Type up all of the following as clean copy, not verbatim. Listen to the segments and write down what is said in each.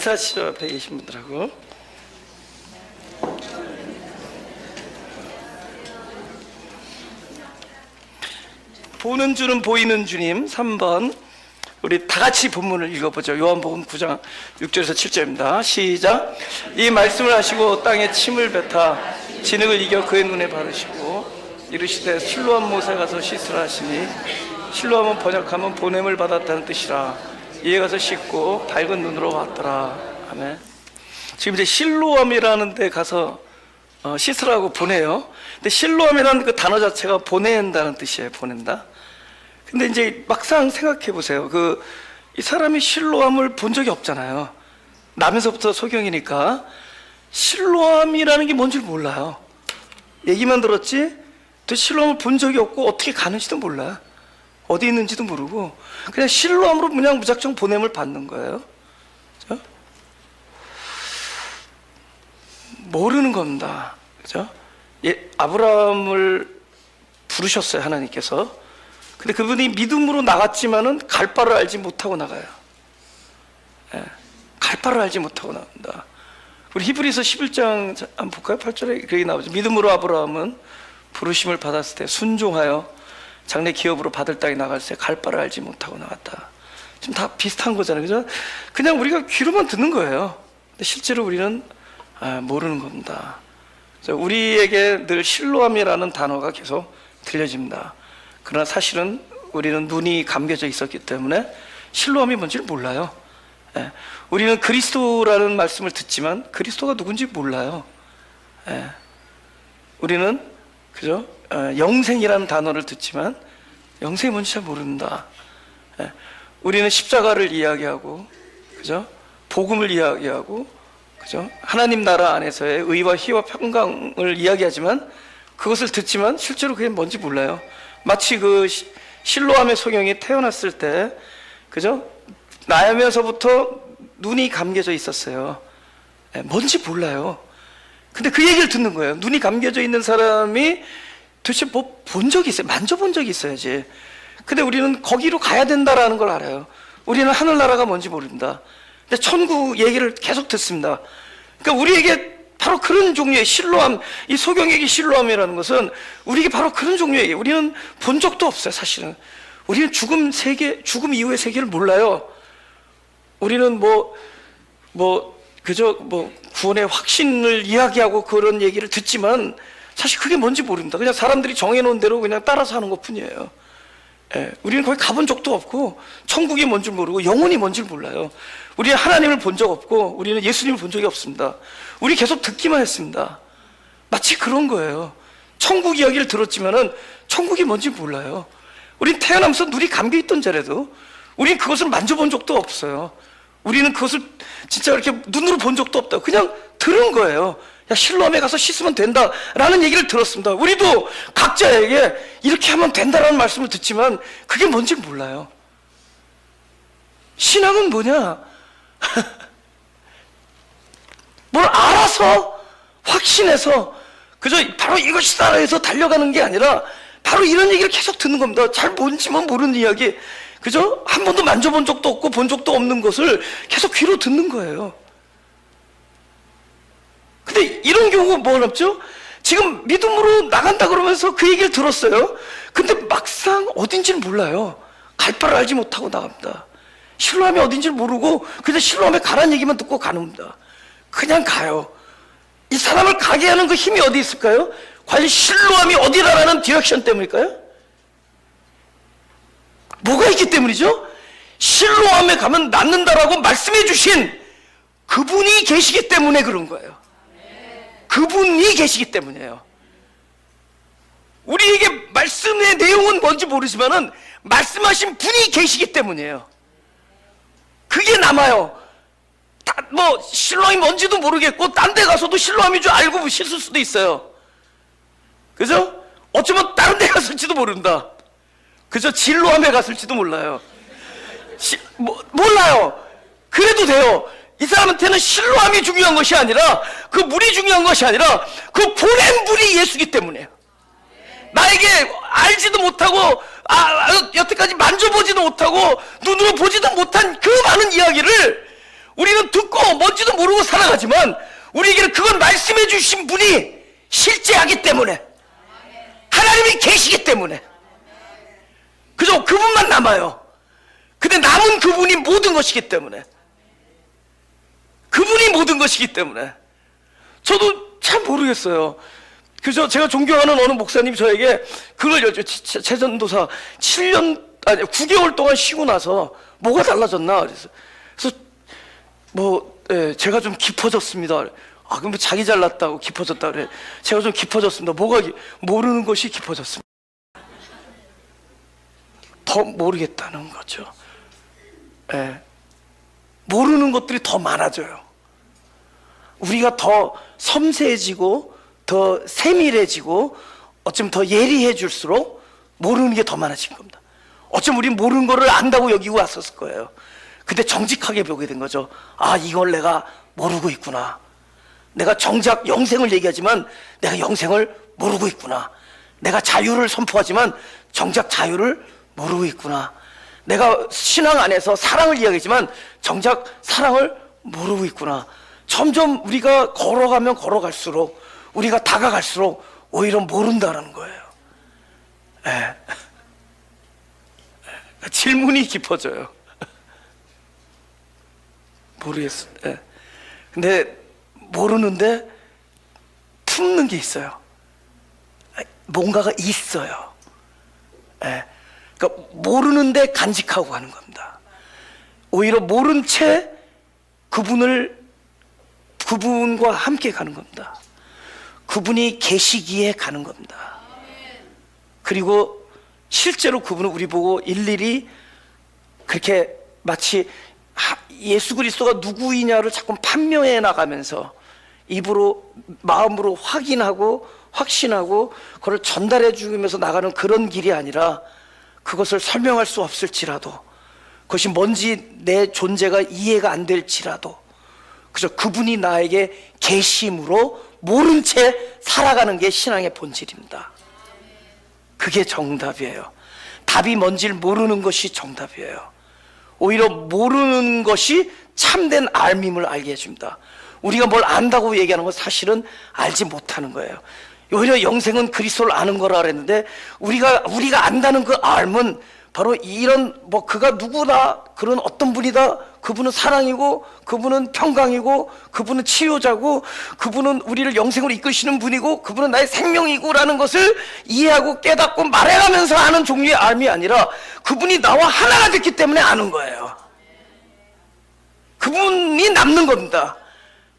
인사하시죠. 앞에 계신 분들하고. 보는 주는 보이는 주님 3번. 우리 다 같이 본문을 읽어보죠. 요한복음 9장 6절에서 7절입니다. 시작. 이 말씀을 하시고 땅에 침을 뱉어 진흙을 이겨 그의 눈에 바르시고 이르시되 실로암 못에 가서 씻으라 하시니, 실로암은 번역하면 보냄을 받았다는 뜻이라. 이에 가서 씻고 밝은 눈으로 왔더라. 아멘. 지금 이제 실로암이라는 데 가서 씻으라고 보내요. 근데 실로암이라는 그 단어 자체가 보낸다는 뜻이에요. 보낸다. 근데 이제 막상 생각해 보세요. 이 사람이 실로암을 본 적이 없잖아요. 나면서부터 소경이니까 실로암이라는 게 뭔지 몰라요. 얘기만 들었지 또 실로암을 본 적이 없고 어떻게 가는지도 몰라요. 어디 있는지도 모르고 그냥 실로암으로 그냥 무작정 보냄을 받는 거예요. 그죠? 모르는 겁니다. 그죠? 아브라함을 부르셨어요, 하나님께서. 근데 그분이 믿음으로 나갔지만은 갈 바를 알지 못하고 나가요. 갈 바를 알지 못하고 나옵니다. 우리 히브리서 11장 한번 볼까요? 8절에 그렇게 나오죠. 믿음으로 아브라함은 부르심을 받았을 때 순종하여 장래 기업으로 받을 땅에 나갈 때 갈 바를 알지 못하고 나갔다. 지금 다 비슷한 거잖아요. 그죠? 그냥 우리가 귀로만 듣는 거예요. 근데 실제로 우리는 모르는 겁니다. 우리에게 늘 실로암이라는 단어가 계속 들려집니다. 그러나 사실은 우리는 눈이 감겨져 있었기 때문에 실로암이 뭔지를 몰라요. 우리는 그리스도라는 말씀을 듣지만 그리스도가 누군지 몰라요. 우리는 그죠? 영생이라는 단어를 듣지만 영생이 뭔지 잘 모른다. 우리는 십자가를 이야기하고, 그죠? 복음을 이야기하고, 그죠? 하나님 나라 안에서의 의와 희와 평강을 이야기하지만 그것을 듣지만 실제로 그게 뭔지 몰라요. 마치 실로암의 소경이 태어났을 때, 그죠? 나면서부터 눈이 감겨져 있었어요. 뭔지 몰라요. 근데 그 얘기를 듣는 거예요. 눈이 감겨져 있는 사람이 도대체 뭐 본 적이 있어요? 만져본 적이 있어야지. 근데 우리는 거기로 가야 된다라는 걸 알아요. 우리는 하늘나라가 뭔지 모릅니다. 근데 천국 얘기를 계속 듣습니다. 그러니까 우리에게 바로 그런 종류의 실로암, 이 소경에게 실로암이라는 것은 우리에게 바로 그런 종류의, 우리는 본 적도 없어요, 사실은. 우리는 죽음 이후의 세계를 몰라요. 우리는 그저 구원의 확신을 이야기하고 그런 얘기를 듣지만 사실 그게 뭔지 모릅니다. 그냥 사람들이 정해놓은 대로 그냥 따라서 하는 것 뿐이에요. 우리는 거기 가본 적도 없고 천국이 뭔지 모르고 영혼이 뭔지 몰라요. 우리는 하나님을 본 적 없고 우리는 예수님을 본 적이 없습니다. 우리 계속 듣기만 했습니다. 마치 그런 거예요. 천국 이야기를 들었지만은 천국이 뭔지 몰라요. 우린 태어나면서 눈이 감겨있던 자라도 우린 그것을 만져본 적도 없어요. 우리는 그것을 진짜 이렇게 눈으로 본 적도 없다. 그냥 들은 거예요. 야, 실로암에 가서 씻으면 된다라는 얘기를 들었습니다. 우리도 각자에게 이렇게 하면 된다라는 말씀을 듣지만 그게 뭔지 몰라요. 신앙은 뭐냐? 뭘 알아서 확신해서 그저 바로 이것이다 해서 달려가는 게 아니라 바로 이런 얘기를 계속 듣는 겁니다. 잘 뭔지만 모르는 이야기, 그죠? 한 번도 만져본 적도 없고 본 적도 없는 것을 계속 귀로 듣는 거예요. 근데 이런 경우가 뭐였죠? 지금 믿음으로 나간다 그러면서 그 얘기를 들었어요. 근데 막상 어딘지를 몰라요. 갈 바를 알지 못하고 나갑니다. 실로암이 어딘지를 모르고 그냥 실로암에 가라는 얘기만 듣고 가는 겁니다. 그냥 가요. 이 사람을 가게 하는 그 힘이 어디 있을까요? 과연 실로암이 어디라는 디렉션 때문일까요? 뭐가 있기 때문이죠? 실로암에 가면 낫는다라고 말씀해 주신 그분이 계시기 때문에 그런 거예요. 그분이 계시기 때문이에요. 우리에게 말씀의 내용은 뭔지 모르지만은 말씀하신 분이 계시기 때문이에요. 그게 남아요. 실로암이 뭔지도 모르겠고 딴 데 가서도 실로암인 줄 알고 씻을 수도 있어요. 그죠? 어쩌면 다른 데 갔을지도 모른다. 그저 진로암에 갔을지도 몰라요. 몰라요. 그래도 돼요. 이 사람한테는 실로암이 중요한 것이 아니라 그 물이 중요한 것이 아니라 그 보낸 분이 예수기 때문에요. 나에게 알지도 못하고 여태까지 만져보지도 못하고 눈으로 보지도 못한 그 많은 이야기를 우리는 듣고 뭔지도 모르고 살아가지만 우리에게는 그건 말씀해 주신 분이 실제하기 때문에, 하나님이 계시기 때문에, 그죠? 그분만 남아요. 근데 남은 그분이 모든 것이기 때문에, 그분이 모든 것이기 때문에 저도 참 모르겠어요. 그죠? 제가 존경하는 어느 목사님이 저에게 그걸 최전도사 9개월 동안 쉬고 나서 뭐가 달라졌나 그래서 제가 좀 깊어졌습니다. 아, 그럼 자기 잘났다고 깊어졌다 그래. 제가 좀 깊어졌습니다. 모르는 것이 깊어졌습니다. 더 모르겠다는 거죠. 모르는 것들이 더 많아져요. 우리가 더 섬세해지고 더 세밀해지고 어쩌면 더 예리해질수록 모르는 게 더 많아진 겁니다. 어쩌면 우린 모르는 거를 안다고 여기고 왔었을 거예요. 근데 정직하게 보게 된 거죠. 아, 이걸 내가 모르고 있구나. 내가 정작 영생을 얘기하지만 내가 영생을 모르고 있구나. 내가 자유를 선포하지만 정작 자유를 모르고 있구나. 내가 신앙 안에서 사랑을 이야기하지만 정작 사랑을 모르고 있구나. 점점 우리가 걸어가면 걸어갈수록, 우리가 다가갈수록 오히려 모른다는 거예요. 질문이 깊어져요. 모르겠어요. 근데 모르는데 품는 게 있어요. 뭔가가 있어요. 그러니까 모르는데 간직하고 가는 겁니다. 오히려 모른 채 그분과 함께 가는 겁니다. 그분이 계시기에 가는 겁니다. 그리고 실제로 그분은 우리 보고 일일이 그렇게 마치 예수 그리스도가 누구이냐를 자꾸 판명해 나가면서 입으로 마음으로 확인하고 확신하고 그걸 전달해 주면서 나가는 그런 길이 아니라, 그것을 설명할 수 없을지라도, 그것이 뭔지 내 존재가 이해가 안 될지라도 그저 그분이 나에게 계심으로 모른 채 살아가는 게 신앙의 본질입니다. 그게 정답이에요. 답이 뭔지를 모르는 것이 정답이에요. 오히려 모르는 것이 참된 알밈을 알게 해줍니다. 우리가 뭘 안다고 얘기하는 건 사실은 알지 못하는 거예요. 오히려 영생은 그리스도를 아는 거라 그랬는데, 우리가 안다는 그 알은 바로 이런, 그가 누구다, 그런 어떤 분이다, 그분은 사랑이고, 그분은 평강이고, 그분은 치유자고, 그분은 우리를 영생으로 이끄시는 분이고, 그분은 나의 생명이고 라는 것을 이해하고 깨닫고 말해가면서 아는 종류의 알이 아니라, 그분이 나와 하나가 됐기 때문에 아는 거예요. 그분이 남는 겁니다.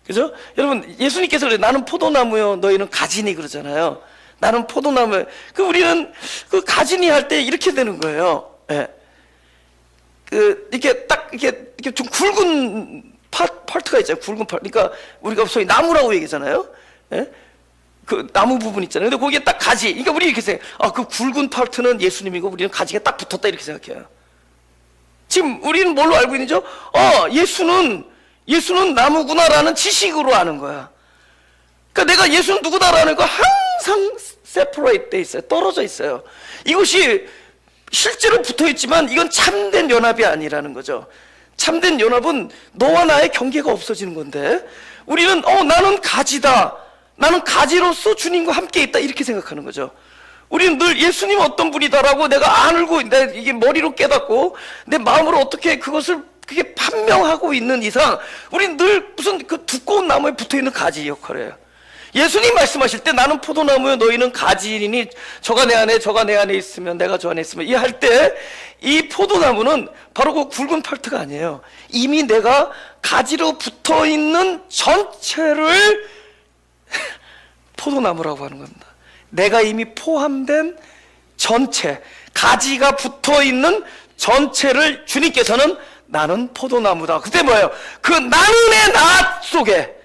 그죠? 여러분, 예수님께서 그래요. 나는 포도나무요, 너희는 가지니 그러잖아요. 나는 포도나무. 우리는 그 가지니 할 때 이렇게 되는 거예요. 이렇게 딱 이렇게 좀 굵은 파트가 있잖아요. 굵은 파트. 그러니까 우리가 소위 나무라고 얘기하잖아요. 그 나무 부분 있잖아요. 근데 거기에 딱 가지. 그러니까 우리 이렇게 생각해요. 아, 그 굵은 파트는 예수님이고 우리는 가지가 딱 붙었다 이렇게 생각해요. 지금 우리는 뭘로 알고 있는죠? 예수는 나무구나라는 지식으로 아는 거야. 그러니까 내가 예수는 누구다라는 거 항상 separate 돼 있어요. 떨어져 있어요. 이것이 실제로 붙어 있지만 이건 참된 연합이 아니라는 거죠. 참된 연합은 너와 나의 경계가 없어지는 건데, 우리는 나는 가지다, 나는 가지로서 주님과 함께 있다 이렇게 생각하는 거죠. 우리는 늘 예수님 어떤 분이다라고 내가 알고, 이게 머리로 깨닫고 내 마음으로 어떻게 그게 판명하고 있는 이상 우리는 늘 무슨 그 두꺼운 나무에 붙어있는 가지 역할이에요. 예수님 말씀하실 때 나는 포도나무요 너희는 가지이니 저가 내 안에 있으면 내가 저 안에 있으면, 이 할 때 이 포도나무는 바로 그 굵은 팔트가 아니에요. 이미 내가 가지로 붙어있는 전체를 포도나무라고 하는 겁니다. 내가 이미 포함된 전체, 가지가 붙어있는 전체를 주님께서는 나는 포도나무다. 그때 뭐예요? 그 나는의 나 속에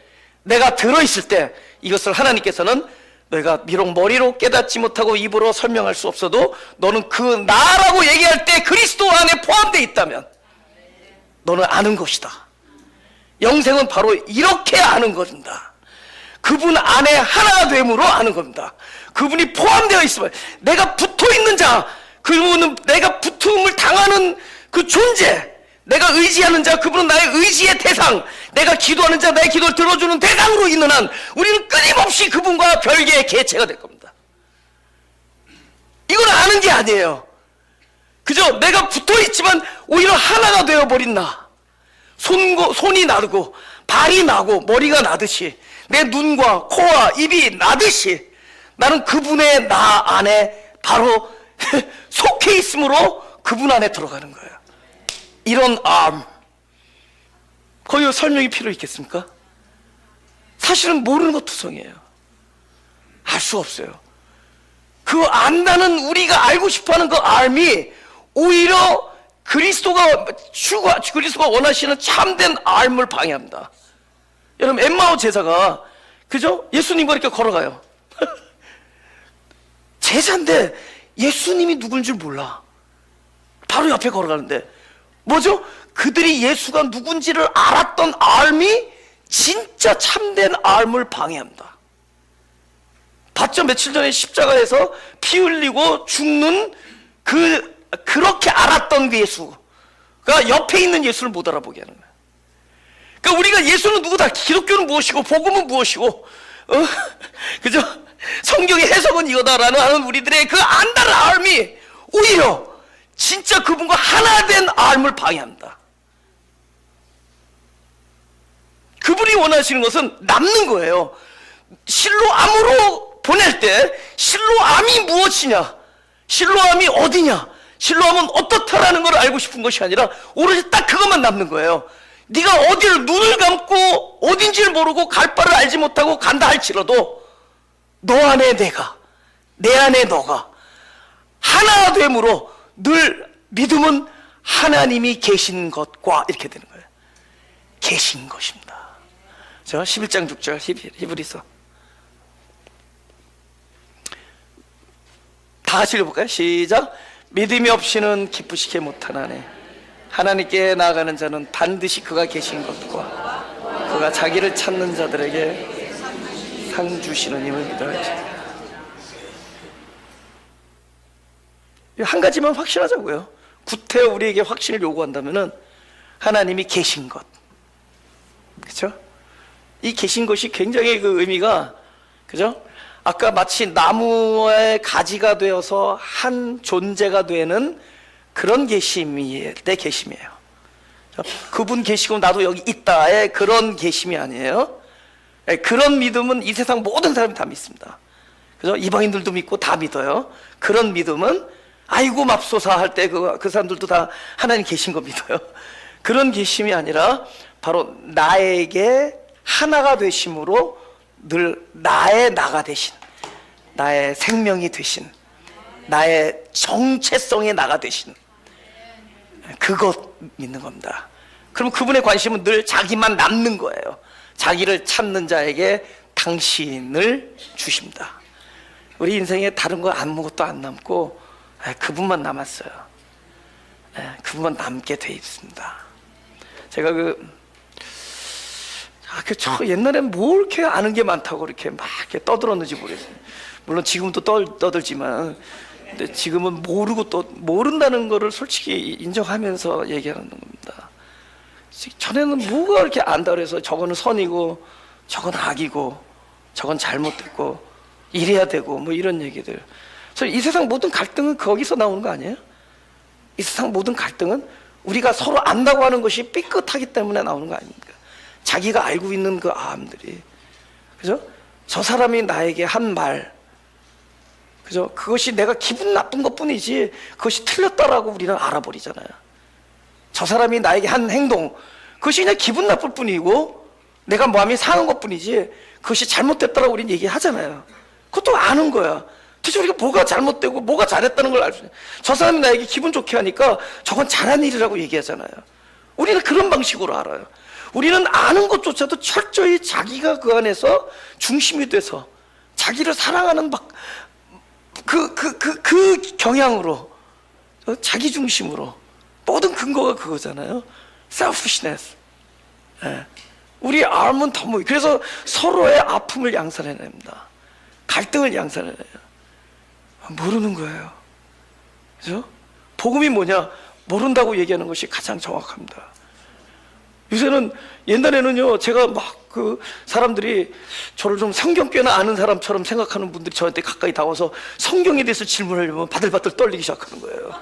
내가 들어있을 때, 이것을 하나님께서는 너희가 비록 머리로 깨닫지 못하고 입으로 설명할 수 없어도 너는 그 나라고 얘기할 때 그리스도 안에 포함되어 있다면 너는 아는 것이다. 영생은 바로 이렇게 아는 것입니다. 그분 안에 하나가 됨으로 아는 겁니다. 그분이 포함되어 있으면, 내가 붙어있는 자, 그분은 내가 붙음을 당하는 그 존재, 내가 의지하는 자, 그분은 나의 의지의 대상, 내가 기도하는 자, 나의 기도를 들어주는 대상으로 있는 한 우리는 끊임없이 그분과 별개의 개체가 될 겁니다. 이건 아는 게 아니에요. 그죠? 내가 붙어있지만 오히려 하나가 되어버린 나, 손이 나고 발이 나고 머리가 나듯이, 내 눈과 코와 입이 나듯이 나는 그분의 나 안에 바로 속해 있으므로 그분 안에 들어가는 거예요. 이런 거기 설명이 필요 있겠습니까? 사실은 모르는 것 투성이에요. 알 수 없어요. 그 안다는, 우리가 알고 싶어하는 그 알미 오히려 그리스도가 원하시는 참된 알을 방해합니다. 여러분, 엠마오 제자가, 그죠? 예수님과 이렇게 걸어가요. 제자인데 예수님이 누군 줄 몰라. 바로 옆에 걸어가는데 뭐죠? 그들이 예수가 누군지를 알았던 알미 진짜 참된 알을 방해합니다. 봤죠? 며칠 전에 십자가에서 피 흘리고 죽는 그렇게 알았던 그 예수가 옆에 있는 예수를 못 알아보게 하는 거예요. 그러니까 우리가 예수는 누구다, 기독교는 무엇이고 복음은 무엇이고, 그죠? 성경의 해석은 이거다라는 하는 우리들의 그 안다는 알미 오히려 진짜 그분과 하나 된 알을 방해합니다. 그분이 원하시는 것은 남는 거예요. 실로암으로 보낼 때 실로암이 무엇이냐, 실로암이 어디냐, 실로암은 어떻다라는 걸 알고 싶은 것이 아니라 오로지 딱 그것만 남는 거예요. 네가 어디를 눈을 감고 어딘지를 모르고 갈 바를 알지 못하고 간다 할지라도 너 안에 내가, 내 안에 너가 하나 됨으로 늘 믿음은 하나님이 계신 것과 이렇게 되는 거예요. 계신 것입니다. 자, 11장 6절 히브리서 다 같이 읽어볼까요? 시작. 믿음이 없이는 기쁘시게 못하나니 하나님께 나아가는 자는 반드시 그가 계신 것과 그가 자기를 찾는 자들에게 상 주시는 힘을 믿어야지. 한 가지만 확신하자고요. 구태여 우리에게 확신을 요구한다면은 하나님이 계신 것, 그렇죠? 이 계신 것이 굉장히 그 의미가, 그죠? 아까 마치 나무의 가지가 되어서 한 존재가 되는 그런 계심이 내 계심이에요. 그분 계시고 나도 여기 있다의 그런 계심이 아니에요. 그런 믿음은 이 세상 모든 사람이 다 믿습니다. 그죠? 이방인들도 믿고 다 믿어요. 그런 믿음은 아이고 맙소사 할 때 그 사람들도 다 하나님 계신 거 믿어요. 그런 계심이 아니라 바로 나에게 하나가 되심으로 늘 나의 나가 되신, 나의 생명이 되신, 나의 정체성의 나가 되신 그것 믿는 겁니다. 그럼 그분의 관심은 늘 자기만 남는 거예요. 자기를 찾는 자에게 당신을 주십니다. 우리 인생에 다른 거 아무것도 안 남고 그분만 남았어요. 그분만 남게 돼 있습니다. 제가 저 옛날엔 뭐 이렇게 아는 게 많다고 이렇게 막 이렇게 떠들었는지 모르겠어요. 물론 지금도 떠들지만, 근데 지금은 모르고 또 모른다는 거를 솔직히 인정하면서 얘기하는 겁니다. 전에는 뭐가 이렇게 안다 그래서 저거는 선이고 저건 악이고 저건 잘못됐고 이래야 되고 뭐 이런 얘기들. 그래서 이 세상 모든 갈등은 거기서 나오는 거 아니에요? 이 세상 모든 갈등은 우리가 서로 안다고 하는 것이 삐끗하기 때문에 나오는 거 아닙니까? 자기가 알고 있는 그 암들이, 그죠? 저 사람이 나에게 한 말, 그죠? 그것이 내가 기분 나쁜 것 뿐이지 그것이 틀렸다라고 우리는 알아버리잖아요. 저 사람이 나에게 한 행동, 그것이 그냥 기분 나쁠 뿐이고 내가 마음이 상한 것 뿐이지 그것이 잘못됐다라고 우리는 얘기하잖아요. 그것도 아는 거야. 도대체 우리가 뭐가 잘못되고 뭐가 잘했다는 걸 알 수 있어요. 저 사람이 나에게 기분 좋게 하니까 저건 잘한 일이라고 얘기하잖아요. 우리는 그런 방식으로 알아요. 우리는 아는 것조차도 철저히 자기가 그 안에서 중심이 돼서 자기를 사랑하는 그 경향으로, 자기 중심으로, 모든 근거가 그거잖아요. selfishness. 우리 암은 더 그래서 서로의 아픔을 양산해냅니다. 갈등을 양산해내요. 모르는 거예요. 그죠? 복음이 뭐냐? 모른다고 얘기하는 것이 가장 정확합니다. 요새는, 옛날에는요, 제가 막 사람들이 저를 좀 성경 꽤나 아는 사람처럼 생각하는 분들이 저한테 가까이 다가와서 성경에 대해서 질문하려면 바들바들 떨리기 시작하는 거예요.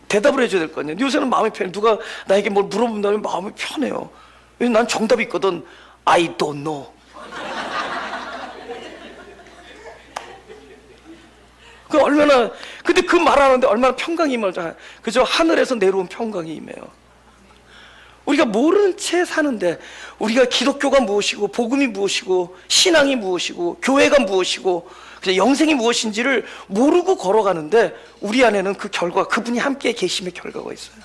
대답을 해줘야 될 거 아니에요. 요새는 마음이 편해요. 누가 나에게 뭘 물어본다면 마음이 편해요. 왜냐면 난 정답이 있거든. I don't know. 근데 그 말하는데 얼마나 평강이 임하죠. 그저 하늘에서 내려온 평강이 임해요. 우리가 모르는 채 사는데, 우리가 기독교가 무엇이고 복음이 무엇이고 신앙이 무엇이고 교회가 무엇이고 영생이 무엇인지를 모르고 걸어가는데, 우리 안에는 그 결과, 그분이 함께 계심의 결과가 있어요.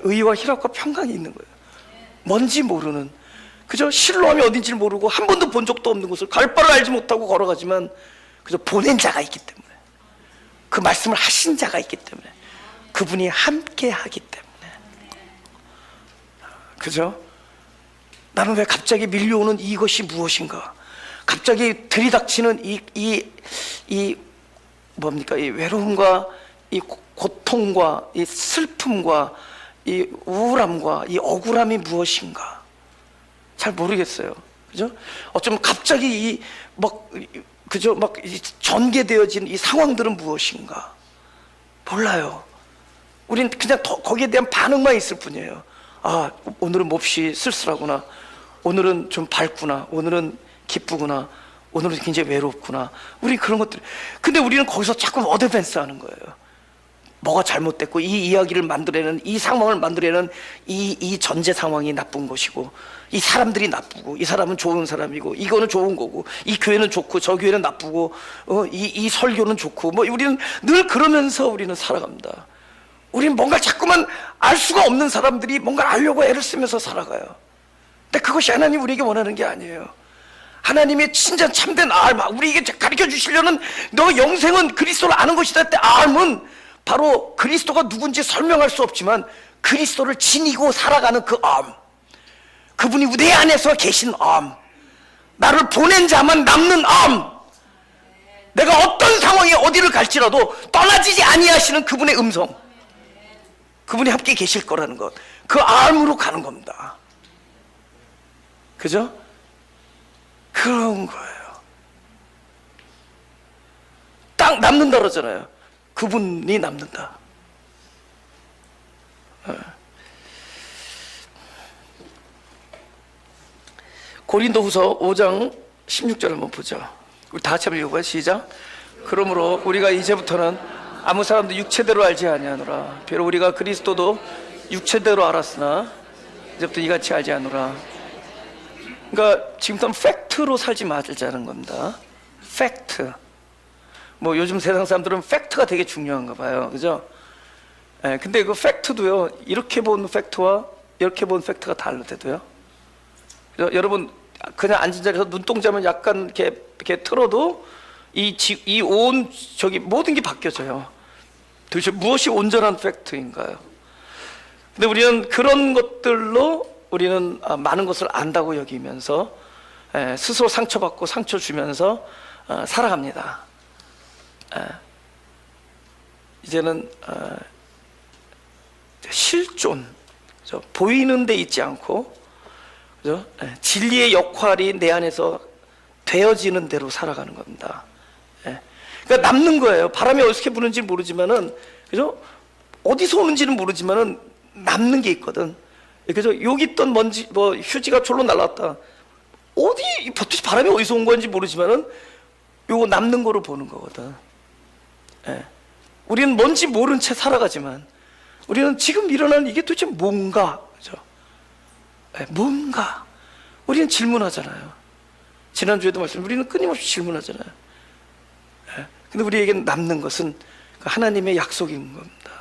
의와 희락과 평강이 있는 거예요. 뭔지 모르는, 그저 실로함이 어딘지를 모르고 한 번도 본 적도 없는 곳을 갈 바를 알지 못하고 걸어가지만, 그저 보낸 자가 있기 때문에, 그 말씀을 하신 자가 있기 때문에, 그분이 함께 하기 때문에. 그죠? 나는 왜 갑자기 밀려오는 이것이 무엇인가? 갑자기 들이닥치는 이 뭡니까? 이 외로움과 이 고통과 이 슬픔과 이 우울함과 이 억울함이 무엇인가? 잘 모르겠어요. 그죠? 어쩌면 갑자기 그죠? 전개되어진 이 상황들은 무엇인가? 몰라요. 우린 그냥 거기에 대한 반응만 있을 뿐이에요. 아, 오늘은 몹시 쓸쓸하구나. 오늘은 좀 밝구나. 오늘은 기쁘구나. 오늘은 굉장히 외롭구나. 우리 그런 것들. 근데 우리는 거기서 자꾸 어드밴스 하는 거예요. 뭐가 잘못됐고, 이 이야기를 만들어내는, 이 상황을 만들어내는 이 전제 상황이 나쁜 것이고, 이 사람들이 나쁘고, 이 사람은 좋은 사람이고, 이거는 좋은 거고, 이 교회는 좋고, 저 교회는 나쁘고, 이 설교는 좋고, 우리는 늘 그러면서 우리는 살아갑니다. 우리는 뭔가 자꾸만 알 수가 없는 사람들이 뭔가 알려고 애를 쓰면서 살아가요. 근데 그것이 하나님 우리에게 원하는 게 아니에요. 하나님의 진짜 참된 알, 우리에게 가르쳐 주시려는, 너 영생은 그리스도를 아는 것이다 할 때 알은 바로 그리스도가 누군지 설명할 수 없지만 그리스도를 지니고 살아가는 그 암, 그분이 내 안에서 계신 암, 나를 보낸 자만 남는 암, 내가 어떤 상황에 어디를 갈지라도 떠나지지 아니하시는 그분의 음성, 그분이 함께 계실 거라는 것, 그 암으로 가는 겁니다. 그죠? 그런 거예요. 딱 남는다 그러잖아요. 그분이 남는다. 고린도후서 5장 16절 한번 보죠. 우리 다 같이 한번 읽어봐요. 시작. 그러므로 우리가 이제부터는 아무 사람도 육체대로 알지 아니하노라. 비록 우리가 그리스도도 육체대로 알았으나 이제부터 이같이 알지 않노라. 그러니까 지금부터는 팩트로 살지 말자는 겁니다. 팩트. 요즘 세상 사람들은 팩트가 되게 중요한가 봐요. 그죠? 근데 그 팩트도요, 이렇게 본 팩트와 이렇게 본 팩트가 다르대도요. 여러분, 그냥 앉은 자리에서 눈동자만 약간 이렇게 틀어도 모든 게 바뀌어져요. 도대체 무엇이 온전한 팩트인가요? 근데 우리는 그런 것들로 우리는 많은 것을 안다고 여기면서 스스로 상처받고 상처 주면서 살아갑니다. 이제는 실존, 보이는 데 있지 않고, 그죠? 진리의 역할이 내 안에서 되어지는 대로 살아가는 겁니다. 그러니까 남는 거예요. 바람이 어떻게 부는지 모르지만은, 그죠? 어디서 오는지는 모르지만은 남는 게 있거든. 그죠? 여기 있던 먼지, 휴지가 졸로 날라왔다. 도대체 바람이 어디서 온 건지 모르지만은 요거 남는 거로 보는 거거든. 우리는 뭔지 모른 채 살아가지만, 우리는 지금 일어나는 이게 도대체 뭔가, 그죠? 뭔가. 우리는 질문하잖아요. 지난주에도 우리는 끊임없이 질문하잖아요. 근데 우리에게 남는 것은 하나님의 약속인 겁니다.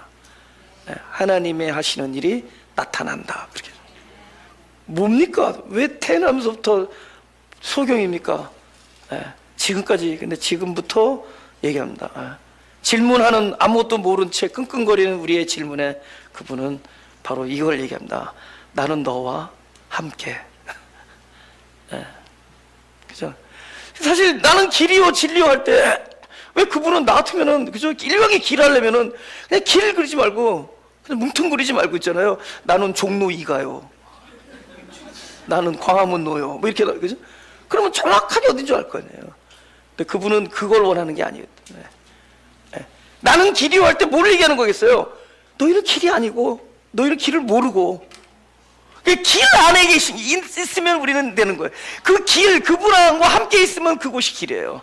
하나님의 하시는 일이 나타난다. 그렇게. 뭡니까? 왜 태어나면서부터 소경입니까? 지금까지. 근데 지금부터 얘기합니다. 질문하는, 아무것도 모른 채 끙끙거리는 우리의 질문에 그분은 바로 이걸 얘기합니다. 나는 너와 함께. 그죠? 사실 나는 길이요 진리요 할 때 왜 그분은 나 같으면은 그저 일광의 길 하려면은 그냥 길 그리지 말고 그냥 뭉퉁거리지 말고 있잖아요. 나는 종로 2가요. 나는 광화문노요. 뭐 이렇게 그죠? 그러면 정확하게 어딘 줄 알 거 아니에요. 근데 그분은 그걸 원하는 게 아니거든요. 네. 나는 길이요 할 때 뭘 얘기하는 거겠어요? 너희는 길이 아니고 너희는 길을 모르고 길 안에 있으면 우리는 되는 거예요. 그 길, 그분하고 함께 있으면 그곳이 길이에요.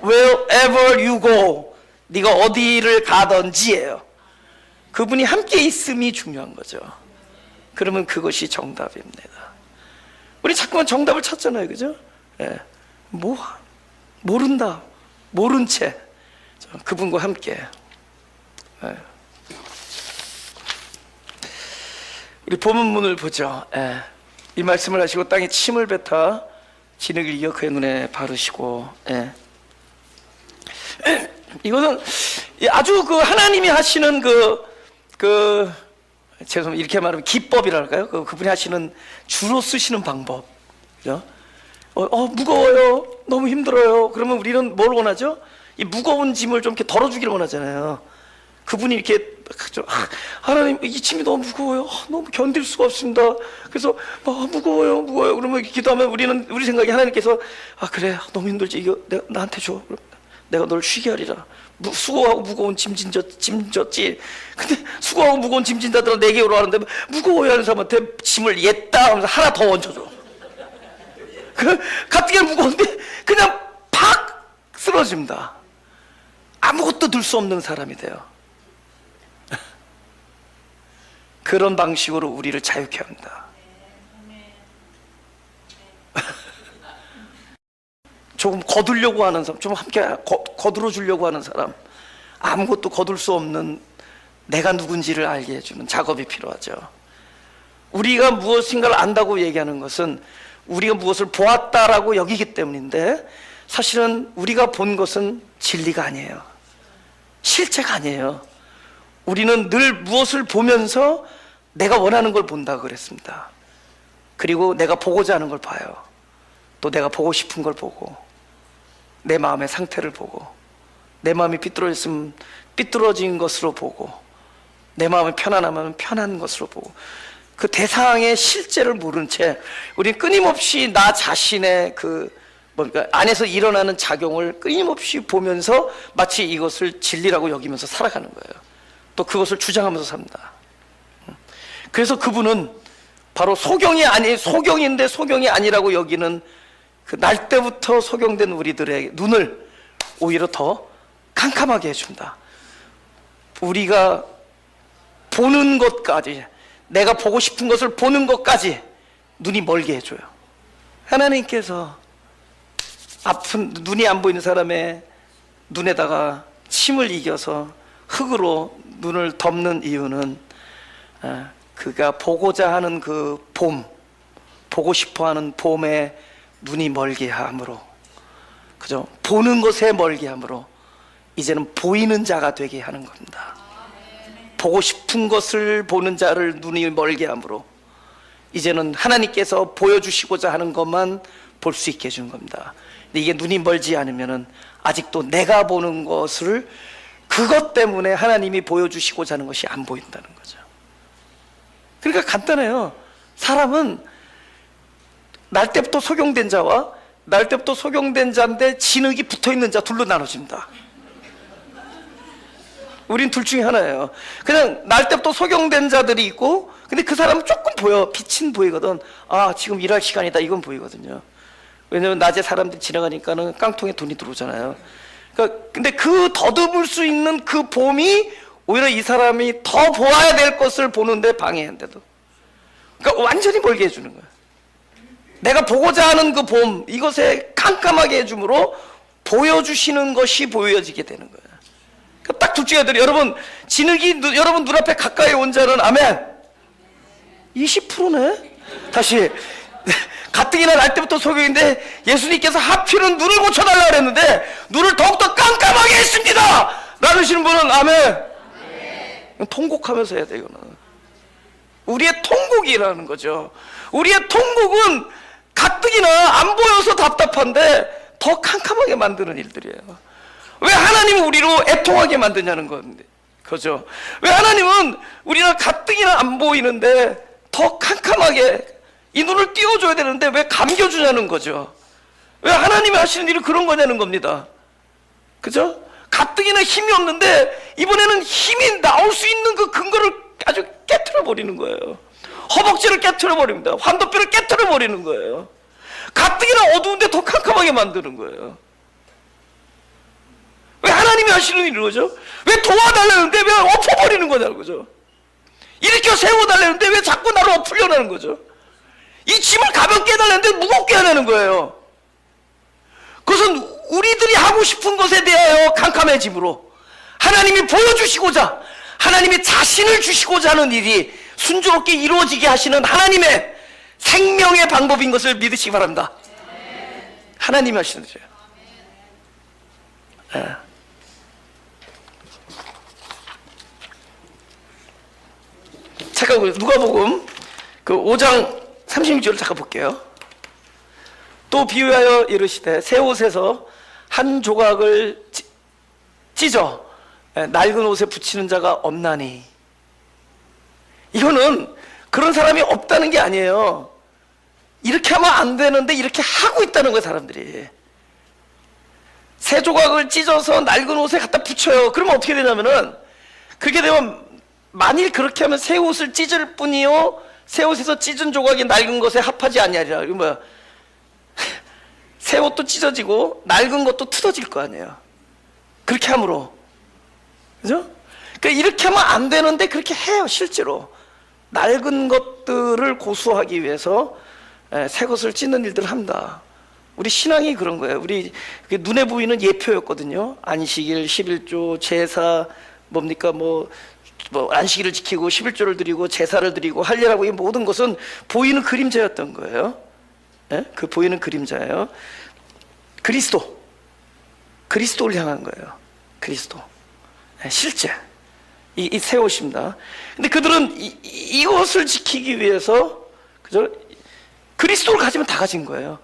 Wherever you go, 네가 어디를 가든지예요. 그분이 함께 있음이 중요한 거죠. 그러면 그것이 정답입니다. 우리 자꾸만 정답을 찾잖아요, 그죠? 예. 모른다, 모른 채 그분과 함께. 예. 우리 본문을 보죠. 예. 이 말씀을 하시고 땅에 침을 뱉어 진흙을 이어 그의 눈에 바르시고. 예. 이것은 아주 그 하나님이 하시는 죄송합니다. 이렇게 말하면 기법이랄까요? 그분이 하시는 주로 쓰시는 방법. 그죠? 무거워요. 너무 힘들어요. 그러면 우리는 뭘 원하죠? 이 무거운 짐을 좀 이렇게 덜어주기를 원하잖아요. 그분이 이렇게 하나님 이 짐이 너무 무거워요. 너무 견딜 수가 없습니다. 그래서 무거워요. 그러면 기도하면 우리 생각에 하나님께서 그래 너무 힘들지 이거 나한테 줘. 내가 널 쉬게 하리라. 수고하고 무거운 짐 졌지. 근데 수고하고 무거운 짐 진다더라 내게 오라는데 무거워야 하는 사람한테 짐을 옜다 하면서 하나 더 얹어줘. 가뜩이나 무거운데 그냥 팍 쓰러집니다. 아무것도 들 수 없는 사람이 돼요. 그런 방식으로 우리를 자유케 합니다. 조금 거두려고 하는 사람, 좀 함께 거들어 주려고 하는 사람, 아무것도 거둘 수 없는 내가 누군지를 알게 해주는 작업이 필요하죠. 우리가 무엇인가를 안다고 얘기하는 것은 우리가 무엇을 보았다라고 여기기 때문인데, 사실은 우리가 본 것은 진리가 아니에요. 실체가 아니에요. 우리는 늘 무엇을 보면서 내가 원하는 걸 본다고 그랬습니다. 그리고 내가 보고자 하는 걸 봐요. 또 내가 보고 싶은 걸 보고, 내 마음의 상태를 보고, 내 마음이 삐뚤어졌으면 삐뚤어진 것으로 보고, 내 마음이 편안하면 편한 것으로 보고, 그 대상의 실제를 모른 채 우리는 끊임없이 나 자신의 안에서 일어나는 작용을 끊임없이 보면서 마치 이것을 진리라고 여기면서 살아가는 거예요. 또 그것을 주장하면서 삽니다. 그래서 그분은 바로 소경인데 소경이 아니라고 여기는 그 날 때부터 소경된 우리들의 눈을 오히려 더 캄캄하게 해준다. 우리가 보는 것까지, 내가 보고 싶은 것을 보는 것까지 눈이 멀게 해줘요. 하나님께서 아픈 눈이 안 보이는 사람의 눈에다가 침을 이겨서 흙으로 눈을 덮는 이유는 그가 보고자 하는 그 보고 싶어하는 봄에 눈이 멀게 함으로, 그죠? 보는 것에 멀게 함으로 이제는 보이는 자가 되게 하는 겁니다. 보고 싶은 것을 보는 자를 눈이 멀게 함으로 이제는 하나님께서 보여주시고자 하는 것만 볼 수 있게 해주는 겁니다. 근데 이게 눈이 멀지 않으면은 아직도 내가 보는 것을, 그것 때문에 하나님이 보여주시고자 하는 것이 안 보인다는 거죠. 그러니까 간단해요. 사람은 날 때부터 소경된 자와 날 때부터 소경된 자인데 진흙이 붙어있는 자 둘로 나눠집니다. 우린 둘 중에 하나예요. 그냥 날 때부터 소경된 자들이 있고, 근데 그 사람은 조금 보여. 빛은 보이거든. 지금 일할 시간이다, 이건 보이거든요. 왜냐면 낮에 사람들이 지나가니까는 깡통에 돈이 들어오잖아요. 그러니까 근데 그 더듬을 수 있는 그 봄이 오히려 이 사람이 더 보아야 될 것을 보는데 방해한대도. 그러니까 완전히 멀게 해주는 거예요. 내가 보고자 하는 그 봄, 이것에 깜깜하게 해줌으로 보여주시는 것이 보여지게 되는 거예요. 그러니까 딱 둘 중에 하나. 여러분, 진흙이 여러분 눈앞에 가까이 온 자는 아멘. 20%네. 다시. 가뜩이나 날 때부터 소경인데 예수님께서 하필은 눈을 고쳐달라고 그랬는데 눈을 더욱더 깜깜하게 했습니다 라시는 분은 아멘. 통곡하면서 해야 돼요. 이거는 우리의 통곡이라는 거죠. 우리의 통곡은 가뜩이나 안 보여서 답답한데 더 캄캄하게 만드는 일들이에요. 왜 하나님은 우리로 애통하게 만드냐는 건데, 그죠? 왜 하나님은 우리가 가뜩이나 안 보이는데 더 캄캄하게 이 눈을 띄워줘야 되는데 왜 감겨주냐는 거죠. 왜 하나님이 하시는 일이 그런 거냐는 겁니다. 그죠? 가뜩이나 힘이 없는데 이번에는 힘이 나올 수 있는 그 근거를 아주 깨트려 버리는 거예요. 허벅지를 깨트려 버립니다. 환도뼈를 깨트려 버리는 거예요. 가뜩이나 어두운데 더 캄캄하게 만드는 거예요. 왜 하나님이 하시는 일이 그러죠? 왜 도와달라는데 왜 엎어버리는 거냐는 거죠. 일으켜 세워달라는데 왜 자꾸 나를 엎으려는 거죠. 이 짐을 가볍게 해달라는데 무겁게 하려는 거예요. 그것은 우리들이 하고 싶은 것에 대하여 캄캄해짐으로 하나님이 보여주시고자, 하나님이 자신을 주시고자 하는 일이 순조롭게 이루어지게 하시는 하나님의 생명의 방법인 것을 믿으시기 바랍니다. 하나님이 하시는 일이에요. 잠깐 누가복음 그 5장 36절을 잠깐 볼게요. 또 비유하여 이르시되 새 옷에서 한 조각을 찢어 낡은 옷에 붙이는 자가 없나니. 이거는 그런 사람이 없다는 게 아니에요. 이렇게 하면 안 되는데 이렇게 하고 있다는 거예요. 사람들이 새 조각을 찢어서 낡은 옷에 갖다 붙여요. 그러면 어떻게 되냐면은, 그렇게 되면 만일 그렇게 하면 새 옷을 찢을 뿐이요 새 옷에서 찢은 조각이 낡은 것에 합하지 아니하리라. 이거 뭐야? 새 옷도 찢어지고 낡은 것도 틀어질 거 아니에요. 그렇게 함으로, 그죠? 그러니까 이렇게 하면 안 되는데 그렇게 해요. 실제로 낡은 것들을 고수하기 위해서 새 것을 찢는 일들을 합니다. 우리 신앙이 그런 거예요. 우리 눈에 보이는 예표였거든요. 안식일, 11조, 제사, 뭡니까 뭐 안식일을 지키고 11조를 드리고 제사를 드리고 할례라고, 이 모든 것은 보이는 그림자였던 거예요. 네? 그 보이는 그림자예요. 그리스도를 향한 거예요. 그리스도. 네, 실제 이 새 옷입니다. 근데 그들은 이것을 지키기 위해서, 그죠? 그리스도를 가지면 다 가진 거예요.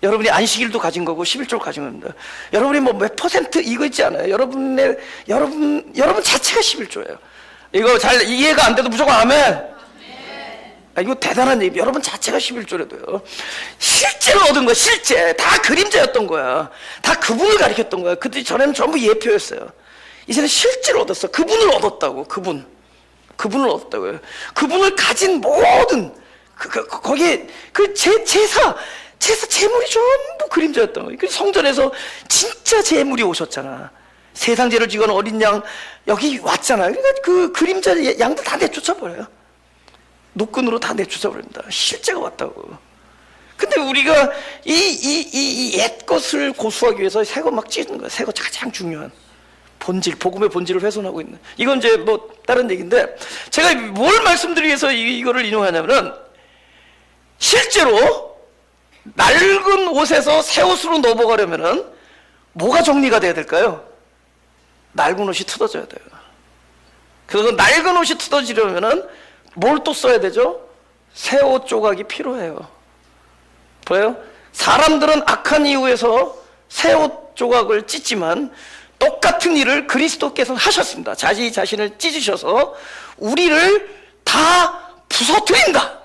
여러분이 안식일도 가진 거고 11조를 가진 겁니다. 여러분이 뭐 몇 퍼센트 이거 있지 않아요. 여러분 자체가 11조예요. 이거 잘 이해가 안 돼도 무조건 아멘. 이거 대단한 얘기. 여러분 자체가 11조래도요. 실제로 얻은 거, 실제 다 그림자였던 거야. 다 그분을 가리켰던 거야. 그때 전에는 전부 예표였어요. 이제는 실제로 얻었어. 그분을 얻었다고. 그분을 얻었다고요. 그분을 가진 모든 거기에 그 제사 제물이 전부 그림자였던 거예요. 그래서 성전에서 진짜 제물이 오셨잖아. 세상 죄를 지건 어린 양 여기 왔잖아요. 그러니까 그 그림자 양들 다 내쫓아버려요. 노끈으로 다 내쫓아버립니다. 실제가 왔다고. 근데 우리가 이 옛 것을 고수하기 위해서 새 거 막 찢는 거예요. 새 거 가장 중요한 본질, 복음의 본질을 훼손하고 있는. 이건 이제 뭐 다른 얘기인데, 제가 뭘 말씀드리기 위해서 이거를 인용하냐면은, 실제로 낡은 옷에서 새 옷으로 넘어가려면은 뭐가 정리가 돼야 될까요? 낡은 옷이 뜯어져야 돼요. 그래서 낡은 옷이 뜯어지려면은 뭘 또 써야 되죠? 새 옷 조각이 필요해요. 보여요? 사람들은 악한 이유에서 새 옷 조각을 찢지만 똑같은 일을 그리스도께서 하셨습니다. 자신을 찢으셔서 우리를 다 부서뜨린다.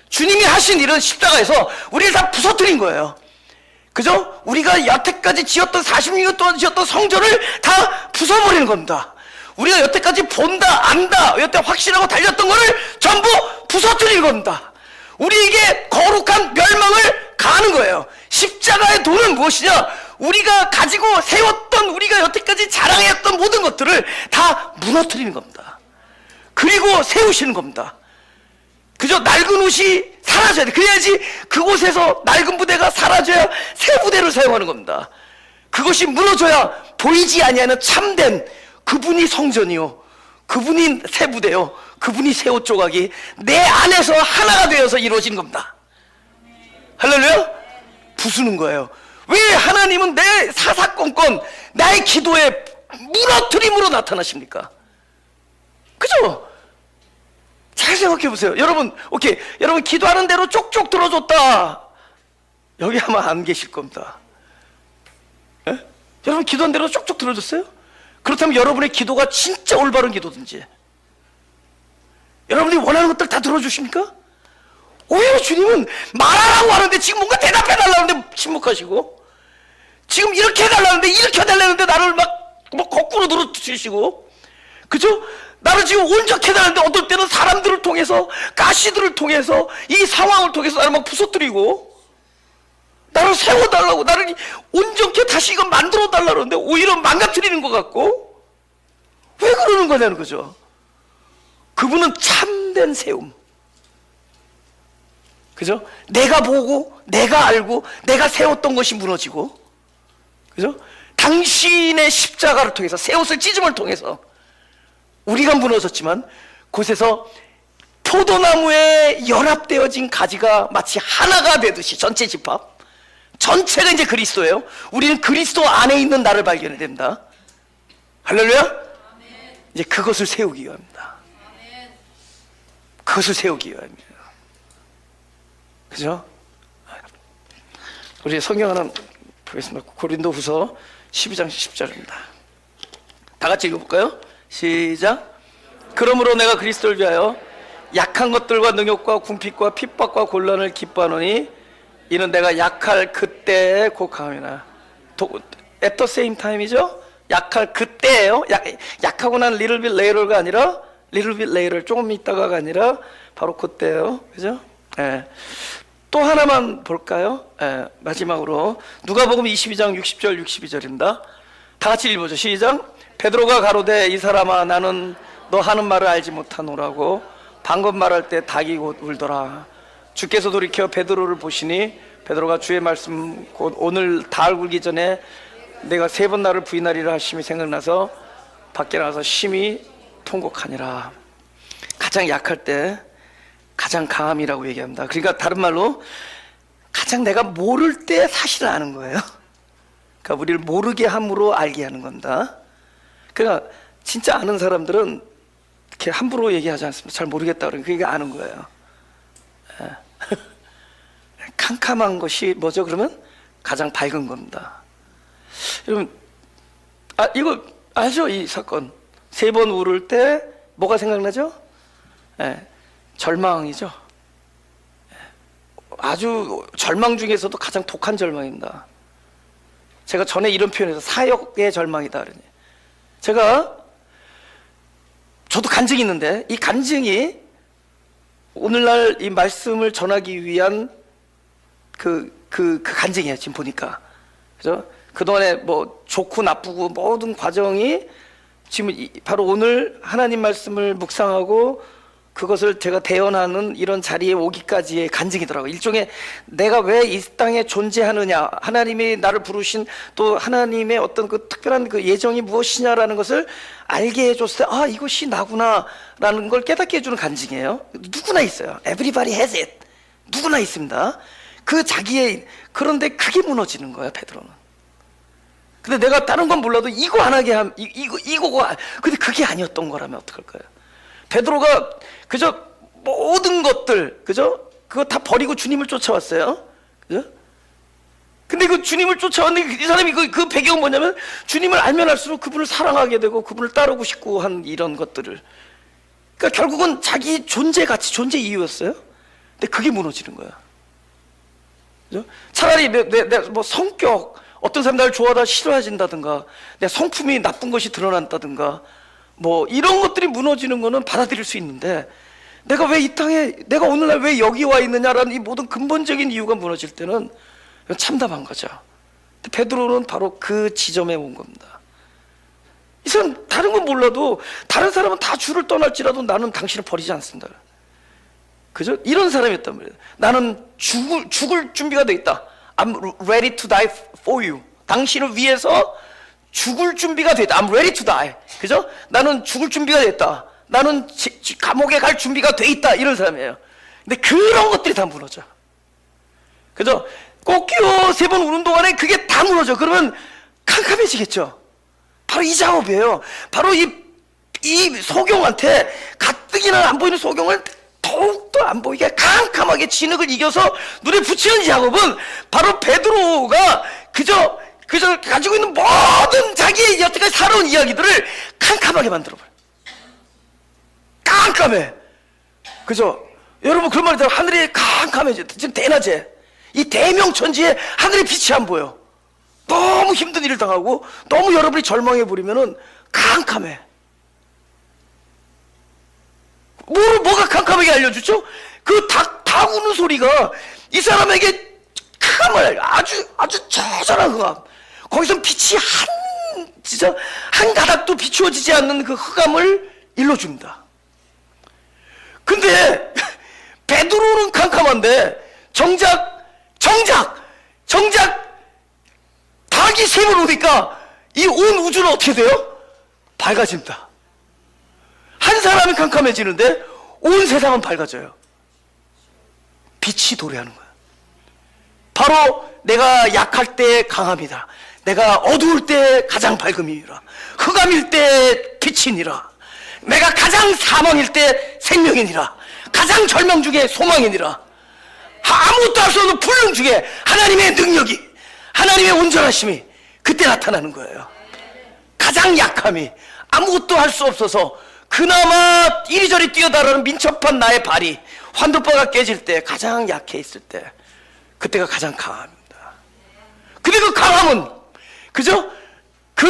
주님이 하신 일은 십자가에서 우리를 다 부서뜨린 거예요. 그죠? 우리가 여태까지 지었던 46년 동안 지었던 성전을 다 부숴버리는 겁니다. 우리가 여태까지 본다, 안다, 여태 확신하고 달렸던 거를 전부 부서뜨리는 겁니다. 우리에게 거룩한 멸망을 가하는 거예요. 십자가의 도는 무엇이냐? 우리가 가지고 세웠던, 우리가 여태까지 자랑했던 모든 것들을 다 무너뜨리는 겁니다. 그리고 세우시는 겁니다. 그저 낡은 옷이 사라져야 돼. 그래야지 그곳에서 낡은 부대가 사라져야 새 부대를 사용하는 겁니다. 그것이 무너져야 보이지 아니하는 참된 그분이 성전이요, 그분이 새 부대요, 그분이 새 옷 조각이 내 안에서 하나가 되어서 이루어진 겁니다. 할렐루야? 부수는 거예요. 왜 하나님은 내 사사건건 나의 기도에 무너뜨림으로 나타나십니까? 그죠? 잘 생각해 보세요. 여러분, 오케이, 여러분 기도하는 대로 쪽쪽 들어줬다. 여기 아마 안 계실 겁니다. 에? 여러분 기도한 대로 쪽쪽 들어줬어요? 그렇다면 여러분의 기도가 진짜 올바른 기도든지 여러분이 원하는 것들 다 들어주십니까? 오히려 주님은 말하라고 하는데 지금 뭔가 대답해달라는데 침묵하시고, 지금 이렇게 해달라는데 이렇게 해달라는데 나를 막 거꾸로 들어주시고, 그죠? 나를 지금 온전해달라는데 어떨 때는 사람들을 통해서, 가시들을 통해서, 이 상황을 통해서 나를 막 부서뜨리고, 나를 세워달라고, 나를 온전케 다시 이거 만들어달라는데 오히려 망가뜨리는 것 같고, 왜 그러는 거냐는 거죠. 그분은 참된 세움. 그죠? 내가 보고, 내가 알고, 내가 세웠던 것이 무너지고, 그죠? 당신의 십자가를 통해서, 새 옷을 찢음을 통해서 우리가 무너졌지만, 그곳에서 포도나무에 연합되어진 가지가 마치 하나가 되듯이, 전체 집합, 전체가 이제 그리스도예요. 우리는 그리스도 안에 있는 나를 발견해야 됩니다. 할렐루야? 아멘. 이제 그것을 세우기 위함입니다. 아멘. 그것을 세우기 위함이에요. 그죠? 우리 성경 하나 보겠습니다. 고린도후서 12장 10절입니다. 다 같이 읽어볼까요? 시작. 그러므로 내가 그리스도를 위하여 약한 것들과 능욕과 궁핍과 핍박과 곤란을 기뻐하노니 이는 내가 약할 그때에 곧 강함이나. At the same time이죠? 약할 그때예요. 약하고 난 little bit later가 아니라 little bit later, 조금 있다가가 아니라 바로 그때예요. 그죠? 예. 또 하나만 볼까요? 예, 마지막으로 누가복음 22장 60절 62절입니다. 다 같이 읽어보죠. 시작. 베드로가 가로되 이 사람아 나는 너 하는 말을 알지 못하노라고 방금 말할 때 닭이 곧 울더라. 주께서 돌이켜 베드로를 보시니 베드로가 주의 말씀 곧 오늘 닭 울기 전에 내가 3번 나를 부인하리라 하심이 생각나서 밖에 나가서 심히 통곡하니라. 가장 약할 때 가장 강함이라고 얘기합니다. 그러니까 다른 말로 가장 내가 모를 때 사실을 아는 거예요. 그러니까 우리를 모르게 함으로 알게 하는 겁니다. 그러니까 진짜 아는 사람들은 이렇게 함부로 얘기하지 않습니다. 잘 모르겠다 그러니까 그게 아는 거예요. 캄캄한 것이 뭐죠? 그러면 가장 밝은 겁니다. 여러분, 이거 알죠? 이 사건 3번 울을 때 뭐가 생각나죠? 절망이죠. 아주 절망 중에서도 가장 독한 절망입니다. 제가 전에 이런 표현해서 사역의 절망이다 그러니, 저도 간증이 있는데 이 간증이 오늘날 이 말씀을 전하기 위한 그 간증이에요. 지금 보니까, 그죠? 그동안에 뭐 좋고 나쁘고 모든 과정이 지금 바로 오늘 하나님 말씀을 묵상하고 그것을 제가 대언하는 이런 자리에 오기까지의 간증이더라고요. 일종의 내가 왜 이 땅에 존재하느냐, 하나님이 나를 부르신 또 하나님의 어떤 그 특별한 그 예정이 무엇이냐라는 것을 알게 해줬을 때, 이것이 나구나 라는 걸 깨닫게 해주는 간증이에요. 누구나 있어요. Everybody has it. 누구나 있습니다. 그 자기의, 그런데 그게 무너지는 거예요, 베드로는. 근데 내가 다른 건 몰라도 이거 안 하게 하면, 이거가, 근데 그게 아니었던 거라면 어떡할 거예요? 베드로가 그저 모든 것들, 그죠? 그거 다 버리고 주님을 쫓아왔어요. 그죠? 근데 그 주님을 쫓아왔는데 이 사람이 그 배경은 뭐냐면 주님을 알면 알수록 그분을 사랑하게 되고 그분을 따르고 싶고 한 이런 것들을. 그러니까 결국은 자기 존재 가치, 존재 이유였어요. 근데 그게 무너지는 거야. 그죠? 차라리 내 뭐 성격, 어떤 사람 나를 좋아하다 싫어해진다든가, 내 성품이 나쁜 것이 드러난다든가, 뭐 이런 것들이 무너지는 거는 받아들일 수 있는데, 내가 왜 이 땅에, 내가 오늘날 왜 여기 와 있느냐라는 이 모든 근본적인 이유가 무너질 때는 참담한 거죠. 베드로는 바로 그 지점에 온 겁니다. 이 사람 다른 건 몰라도 다른 사람은 다 주를 떠날지라도 나는 당신을 버리지 않습니다. 그죠? 이런 사람이었단 말이에요. 나는 죽을 준비가 돼 있다. I'm ready to die for you. 당신을 위해서 죽을 준비가 됐다. I'm ready to die. 그죠? 나는 죽을 준비가 됐다. 나는 감옥에 갈 준비가 돼 있다. 이런 사람이에요. 근데 그런 것들이 다 무너져. 그죠? 꽃기호 3번 우는 동안에 그게 다 무너져. 그러면 캄캄해지겠죠. 바로 이 작업이에요. 바로 이 소경한테 가뜩이나 안 보이는 소경을 더욱더 안 보이게 캄캄하게 진흙을 이겨서 눈에 붙이는 작업은 바로 베드로가 그저 그저 가지고 있는 모든 자기의 여태까지 살아온 이야기들을 캄캄하게 만들어버려. 깜깜해. 그죠? 여러분 그런 말 있잖아요. 하늘이 캄캄해져. 지금 대낮에 이 대명천지에 하늘의 빛이 안 보여. 너무 힘든 일을 당하고 너무 여러분이 절망해버리면은 캄캄해. 뭐가 캄캄하게 알려주죠? 그 닭 우는 소리가 이 사람에게 캄을 아주 처절한 흑암. 거기서 빛이 진짜 한 가닥도 비추어지지 않는 그 흑암을 일러줍니다. 근데 베드로는 캄캄한데 정작 닭이 세 번 오니까 이 온 우주는 어떻게 돼요? 밝아집니다. 한 사람이 캄캄해지는데 온 세상은 밝아져요. 빛이 도래하는 거야. 바로 내가 약할 때 강함이다. 내가 어두울 때 가장 밝음이니라. 흑암일 때 빛이니라. 내가 가장 사망일 때 생명이니라. 가장 절망 중에 소망이니라. 아무것도 할 수 없는 불능 중에 하나님의 능력이, 하나님의 온전하심이 그때 나타나는 거예요. 가장 약함이, 아무것도 할 수 없어서 그나마 이리저리 뛰어다니는 민첩한 나의 발이 환도바가 깨질 때, 가장 약해 있을 때, 그때가 가장 강합니다. 근데 그 강함은, 그죠? 그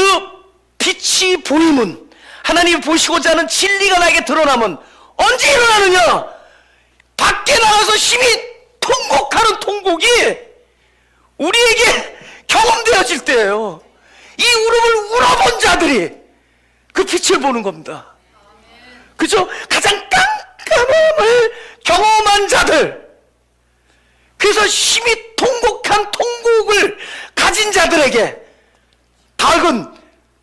빛이 보임은, 하나님이 보시고자 하는 진리가 나에게 드러나면 언제 일어나느냐? 밖에 나가서 심히 통곡하는 통곡이 우리에게 경험되어질 때예요. 이 울음을 울어본 자들이 그 빛을 보는 겁니다. 그죠? 가장 깜깜함을 경험한 자들, 그래서 심히 통곡한 통곡을 가진 자들에게 닭은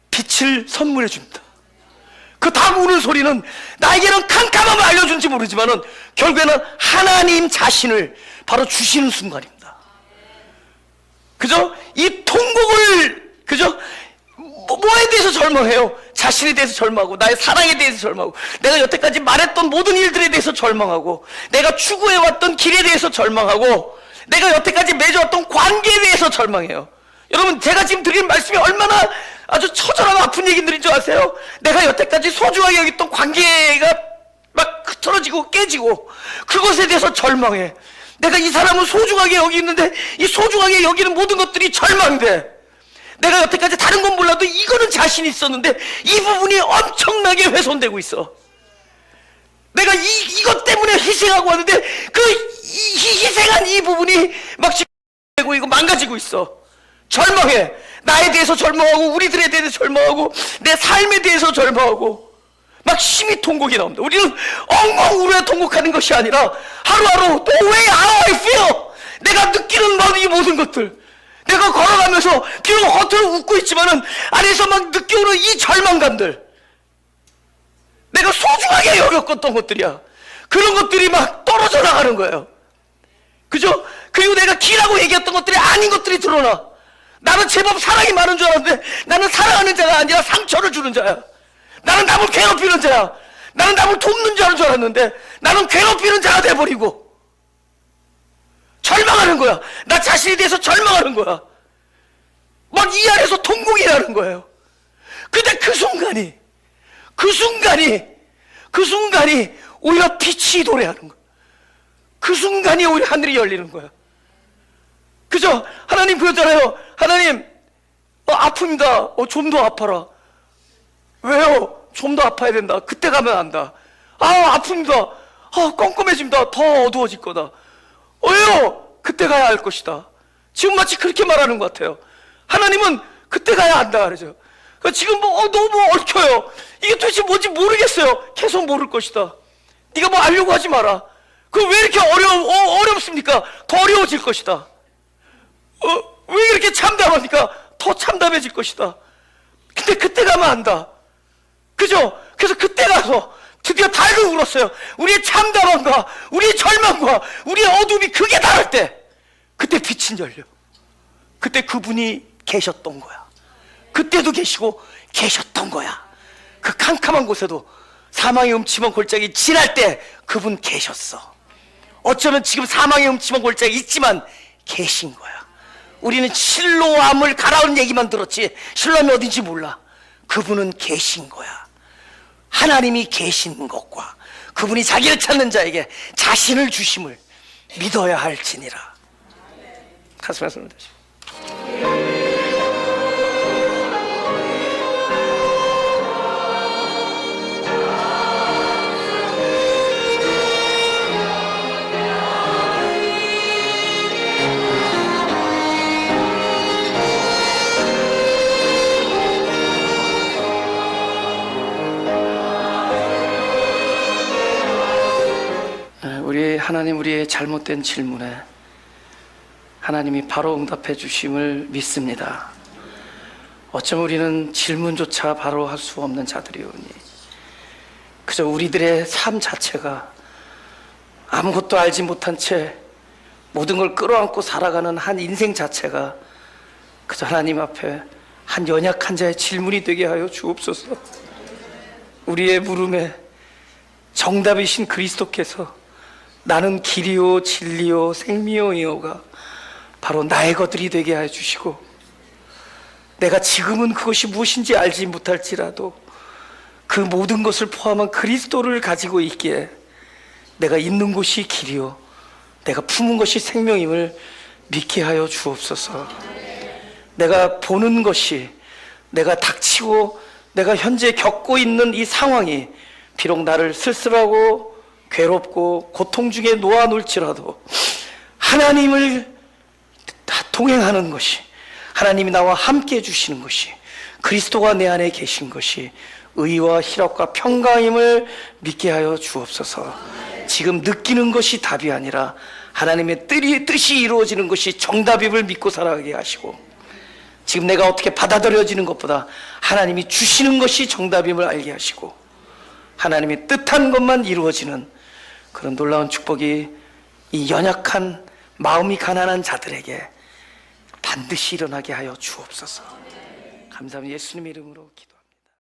빛을 선물해 줍니다. 그 닭 우는 소리는 나에게는 캄캄함을 알려준지 모르지만은 결국에는 하나님 자신을 바로 주시는 순간입니다. 그죠? 이 통곡을, 그죠? 뭐에 대해서 절망해요? 자신에 대해서 절망하고, 나의 사랑에 대해서 절망하고, 내가 여태까지 말했던 모든 일들에 대해서 절망하고, 내가 추구해왔던 길에 대해서 절망하고, 내가 여태까지 맺어왔던 관계에 대해서 절망해요. 여러분, 제가 지금 드리는 말씀이 얼마나 아주 처절하고 아픈 얘기들인 줄 아세요? 내가 여태까지 소중하게 여겼던 관계가 막 흐트러지고 깨지고, 그것에 대해서 절망해. 내가 이 사람을 소중하게 여기는데 이 소중하게 여기는 모든 것들이 절망돼. 내가 여태까지 다른 건 몰라도 이거는 자신이 있었는데 이 부분이 엄청나게 훼손되고 있어. 내가 이것 때문에 희생하고 왔는데 희생한 이 부분이 막 되고 이거 망가지고 있어. 절망해. 나에 대해서 절망하고, 우리들에 대해서 절망하고, 내 삶에 대해서 절망하고, 막 심히 통곡이 나옵니다. 우리는 엉엉 울어 통곡하는 것이 아니라 하루하루 the way how I feel, 내가 느끼는 이 모든 것들, 내가 걸어가면서 비록 겉으로 웃고 있지만은 안에서 막 느껴오는 이 절망감들, 내가 소중하게 여겼던 것들이야. 그런 것들이 막 떨어져 나가는 거예요. 그죠? 그리고 내가 기라고 얘기했던 것들이 아닌 것들이 드러나. 나는 제법 사랑이 많은 줄 알았는데 나는 사랑하는 자가 아니라 상처를 주는 자야. 나는 남을 괴롭히는 자야. 나는 남을 돕는 자인 줄 알았는데 나는 괴롭히는 자가 돼버리고 절망하는 거야. 나 자신에 대해서 절망하는 거야. 막 이 안에서 통곡이 나는 거예요. 근데 그 순간이 오히려 빛이 도래하는 거야. 그 순간이 오히려 하늘이 열리는 거야. 그죠? 하나님 그랬잖아요. 하나님, 아픕니다. 좀 더 아파라. 왜요? 좀 더 아파야 된다. 그때 가면 안다. 아픕니다. 껌껌해집니다. 더 어두워질 거다. 왜요? 그때 가야 할 것이다. 지금 마치 그렇게 말하는 것 같아요. 하나님은 그때 가야 한다 그러죠. 지금 너무 얽혀요. 이게 도대체 뭔지 모르겠어요. 계속 모를 것이다. 네가 뭐 알려고 하지 마라. 왜 이렇게 어렵습니까? 더 어려워질 것이다. 왜 이렇게 참담합니까? 더 참담해질 것이다. 근데 그때 가면 안다. 그죠? 그래서 그때 가서 드디어 닭을 울었어요. 우리의 참담함과 우리의 절망과 우리의 어둠이 극에 달할 때 그때 빛은 열려. 그때 그분이 계셨던 거야. 그때도 계시고 계셨던 거야. 그 캄캄한 곳에도 사망의 음침한 골짜기 지날 때 그분 계셨어. 어쩌면 지금 사망의 음침한 골짜기 있지만 계신 거야. 우리는 실로암을 가라온 얘기만 들었지 실로암이 어딘지 몰라. 그분은 계신 거야. 하나님이 계신 것과 그분이 자기를 찾는 자에게 자신을 주심을 믿어야 할지니라. 가슴에 손을 대시고 우리 하나님, 우리의 잘못된 질문에 하나님이 바로 응답해 주심을 믿습니다. 어쩌면 우리는 질문조차 바로 할 수 없는 자들이오니 그저 우리들의 삶 자체가 아무것도 알지 못한 채 모든 걸 끌어안고 살아가는 한 인생 자체가 그저 하나님 앞에 한 연약한 자의 질문이 되게 하여 주옵소서. 우리의 물음에 정답이신 그리스도께서 나는 길이요 진리요 생미요이오가 바로 나의 것들이 되게 해 주시고 내가 지금은 그것이 무엇인지 알지 못할지라도 그 모든 것을 포함한 그리스도를 가지고 있기에 내가 있는 곳이 길이요 내가 품은 것이 생명임을 믿게 하여 주옵소서. 내가 보는 것이 내가 닥치고 내가 현재 겪고 있는 이 상황이 비록 나를 쓸쓸하고 괴롭고 고통 중에 놓아놓을지라도 하나님을 동행하는 것이 하나님이 나와 함께 해주시는 것이 그리스도가 내 안에 계신 것이 의와 희락과 평강임을 믿게 하여 주옵소서. 지금 느끼는 것이 답이 아니라 하나님의 뜻이 이루어지는 것이 정답임을 믿고 살아가게 하시고 지금 내가 어떻게 받아들여지는 것보다 하나님이 주시는 것이 정답임을 알게 하시고 하나님의 뜻한 것만 이루어지는 그런 놀라운 축복이 이 연약한 마음이 가난한 자들에게 반드시 일어나게 하여 주옵소서. 감사합니다. 예수님 이름으로 기도.